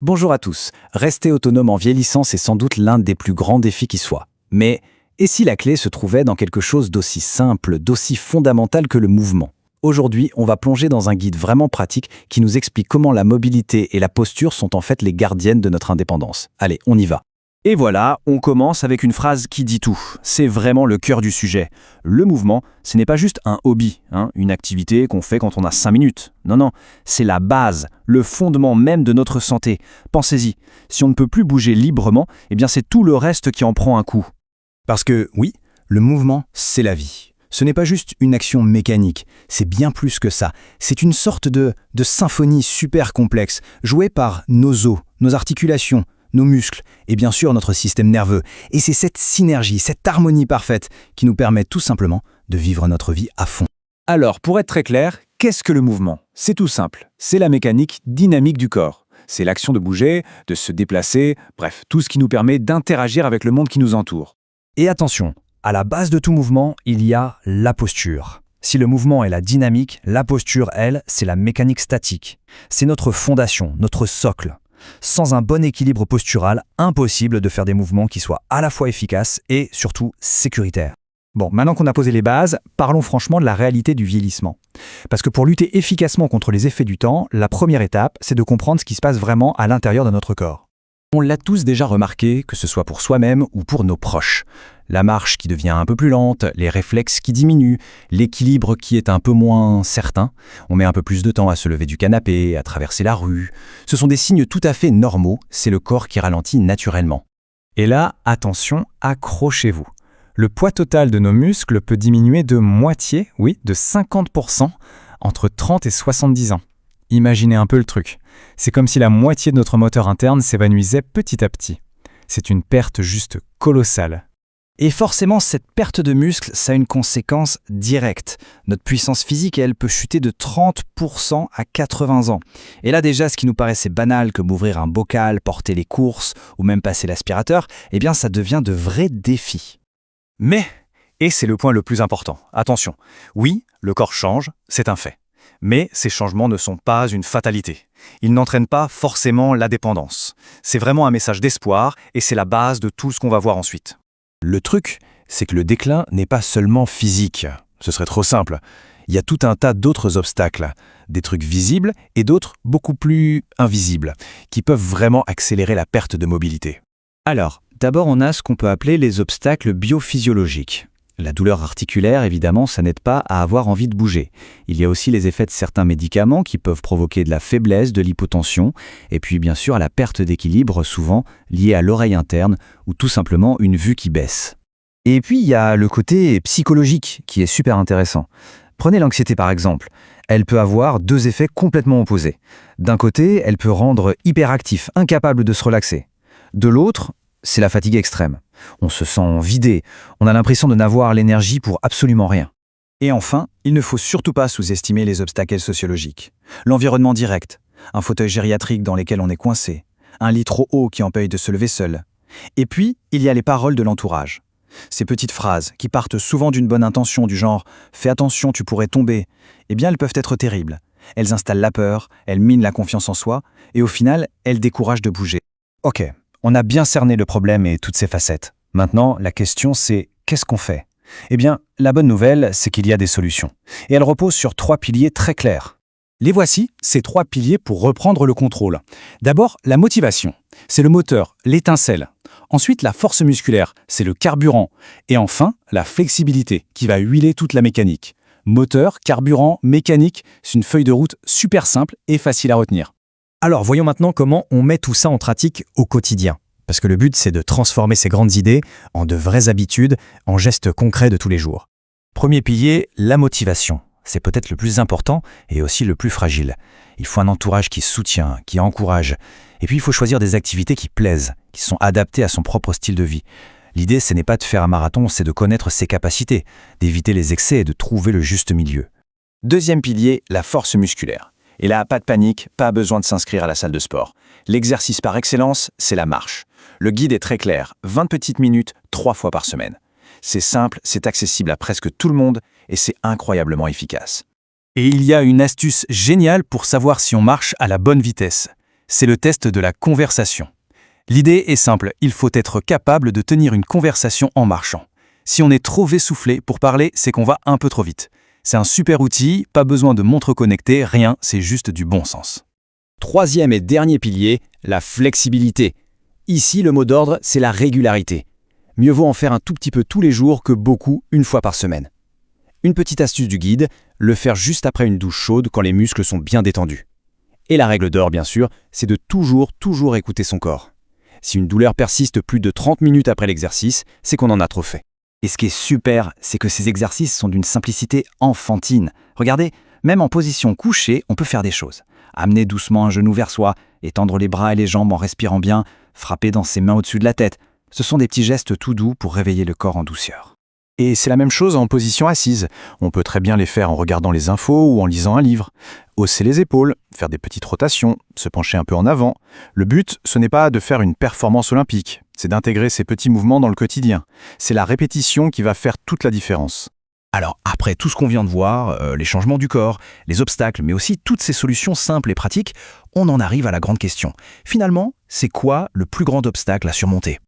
Bonjour à tous. Rester autonome en vieillissant, c'est sans doute l'un des plus grands défis qui soit. Mais et si la clé se trouvait dans quelque chose d'aussi simple, d'aussi fondamental que le mouvement? Aujourd'hui, on va plonger dans un guide vraiment pratique qui nous explique comment la mobilité et la posture sont en fait les gardiennes de notre indépendance. Allez, on y va. Et voilà, on commence avec une phrase qui dit tout. C'est vraiment le cœur du sujet. Le mouvement, ce n'est pas juste un hobby, une activité qu'on fait quand on a 5 minutes. Non, c'est la base, le fondement même de notre santé. Pensez-y, si on ne peut plus bouger librement, eh bien c'est tout le reste qui en prend un coup. Parce que, oui, le mouvement, c'est la vie. Ce n'est pas juste une action mécanique, c'est bien plus que ça. C'est une sorte de symphonie super complexe, jouée par nos os, nos articulations, nos muscles et bien sûr notre système nerveux. Et c'est cette synergie, cette harmonie parfaite qui nous permet tout simplement de vivre notre vie à fond. Alors, pour être très clair, qu'est-ce que le mouvement? C'est tout simple. C'est la mécanique dynamique du corps. C'est l'action de bouger, de se déplacer, bref, tout ce qui nous permet d'interagir avec le monde qui nous entoure. Et attention, à la base de tout mouvement, il y a la posture. Si le mouvement est la dynamique, la posture, elle, c'est la mécanique statique. C'est notre fondation, notre socle. Sans un bon équilibre postural, impossible de faire des mouvements qui soient à la fois efficaces et surtout sécuritaires. Bon, maintenant qu'on a posé les bases, parlons franchement de la réalité du vieillissement. Parce que pour lutter efficacement contre les effets du temps, la première étape, c'est de comprendre ce qui se passe vraiment à l'intérieur de notre corps. On l'a tous déjà remarqué, que ce soit pour soi-même ou pour nos proches. La marche qui devient un peu plus lente, les réflexes qui diminuent, l'équilibre qui est un peu moins certain. On met un peu plus de temps à se lever du canapé, à traverser la rue. Ce sont des signes tout à fait normaux, c'est le corps qui ralentit naturellement. Et là, attention, accrochez-vous. Le poids total de nos muscles peut diminuer de moitié, oui, de 50%, entre 30 et 70 ans. Imaginez un peu le truc. C'est comme si la moitié de notre moteur interne s'évanouissait petit à petit. C'est une perte juste colossale. Et forcément, cette perte de muscle, ça a une conséquence directe. Notre puissance physique, elle, peut chuter de 30% à 80 ans. Et là déjà, ce qui nous paraissait banal comme ouvrir un bocal, porter les courses ou même passer l'aspirateur, eh bien ça devient de vrais défis. Mais, et c'est le point le plus important, attention, oui, le corps change, c'est un fait. Mais ces changements ne sont pas une fatalité. Ils n'entraînent pas forcément la dépendance. C'est vraiment un message d'espoir et c'est la base de tout ce qu'on va voir ensuite. Le truc, c'est que le déclin n'est pas seulement physique. Ce serait trop simple. Il y a tout un tas d'autres obstacles, des trucs visibles et d'autres beaucoup plus invisibles, qui peuvent vraiment accélérer la perte de mobilité. Alors, d'abord on a ce qu'on peut appeler les obstacles biophysiologiques. La douleur articulaire, évidemment, ça n'aide pas à avoir envie de bouger. Il y a aussi les effets de certains médicaments qui peuvent provoquer de la faiblesse, de l'hypotension, et puis bien sûr à la perte d'équilibre, souvent liée à l'oreille interne ou tout simplement une vue qui baisse. Et puis il y a le côté psychologique qui est super intéressant. Prenez l'anxiété par exemple. Elle peut avoir deux effets complètement opposés. D'un côté, elle peut rendre hyperactif, incapable de se relaxer. De l'autre, c'est la fatigue extrême. On se sent vidé, on a l'impression de n'avoir l'énergie pour absolument rien. Et enfin, il ne faut surtout pas sous-estimer les obstacles sociologiques. L'environnement direct, un fauteuil gériatrique dans lequel on est coincé, un lit trop haut qui empêche de se lever seul. Et puis, il y a les paroles de l'entourage. Ces petites phrases, qui partent souvent d'une bonne intention du genre « fais attention, tu pourrais tomber », eh bien elles peuvent être terribles. Elles installent la peur, elles minent la confiance en soi, et au final, elles découragent de bouger. Ok, on a bien cerné le problème et toutes ses facettes. Maintenant, la question c'est qu'est-ce qu'on fait? Eh bien, la bonne nouvelle, c'est qu'il y a des solutions. Et elles reposent sur 3 piliers très clairs. Les voici, ces 3 piliers pour reprendre le contrôle. D'abord, la motivation. C'est le moteur, l'étincelle. Ensuite, la force musculaire, c'est le carburant. Et enfin, la flexibilité, qui va huiler toute la mécanique. Moteur, carburant, mécanique, c'est une feuille de route super simple et facile à retenir. Alors, voyons maintenant comment on met tout ça en pratique au quotidien. Parce que le but, c'est de transformer ces grandes idées en de vraies habitudes, en gestes concrets de tous les jours. Premier pilier, la motivation. C'est peut-être le plus important et aussi le plus fragile. Il faut un entourage qui soutient, qui encourage. Et puis, il faut choisir des activités qui plaisent, qui sont adaptées à son propre style de vie. L'idée, ce n'est pas de faire un marathon, c'est de connaître ses capacités, d'éviter les excès et de trouver le juste milieu. Deuxième pilier, la force musculaire. Et là, pas de panique, pas besoin de s'inscrire à la salle de sport. L'exercice par excellence, c'est la marche. Le guide est très clair, 20 petites minutes, 3 fois par semaine. C'est simple, c'est accessible à presque tout le monde et c'est incroyablement efficace. Et il y a une astuce géniale pour savoir si on marche à la bonne vitesse. c'est le test de la conversation. L'idée est simple, il faut être capable de tenir une conversation en marchant. Si on est trop essoufflé pour parler, c'est qu'on va un peu trop vite. C'est un super outil, pas besoin de montre connectée, rien, c'est juste du bon sens. Troisième et dernier pilier, la flexibilité. Ici, le mot d'ordre, c'est la régularité. Mieux vaut en faire un tout petit peu tous les jours que beaucoup une fois par semaine. Une petite astuce du guide, le faire juste après une douche chaude quand les muscles sont bien détendus. Et la règle d'or, bien sûr, c'est de toujours écouter son corps. Si une douleur persiste plus de 30 minutes après l'exercice, c'est qu'on en a trop fait. Et ce qui est super, c'est que ces exercices sont d'une simplicité enfantine. Regardez, même en position couchée, on peut faire des choses. Amener doucement un genou vers soi, étendre les bras et les jambes en respirant bien, frapper dans ses mains au-dessus de la tête. Ce sont des petits gestes tout doux pour réveiller le corps en douceur. Et c'est la même chose en position assise. On peut très bien les faire en regardant les infos ou en lisant un livre. Hausser les épaules, faire des petites rotations, se pencher un peu en avant. Le but, ce n'est pas de faire une performance olympique, c'est d'intégrer ces petits mouvements dans le quotidien. C'est la répétition qui va faire toute la différence. Alors, après tout ce qu'on vient de voir, les changements du corps, les obstacles, mais aussi toutes ces solutions simples et pratiques, on en arrive à la grande question. Finalement, c'est quoi le plus grand obstacle à surmonter ?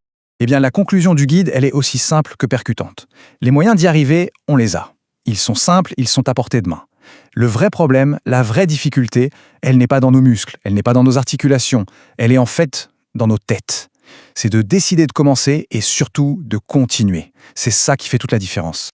Eh bien, la conclusion du guide, elle est aussi simple que percutante. Les moyens d'y arriver, on les a. Ils sont simples, ils sont à portée de main. Le vrai problème, la vraie difficulté, elle n'est pas dans nos muscles, elle n'est pas dans nos articulations, elle est en fait dans nos têtes. C'est de décider de commencer et surtout de continuer. C'est ça qui fait toute la différence.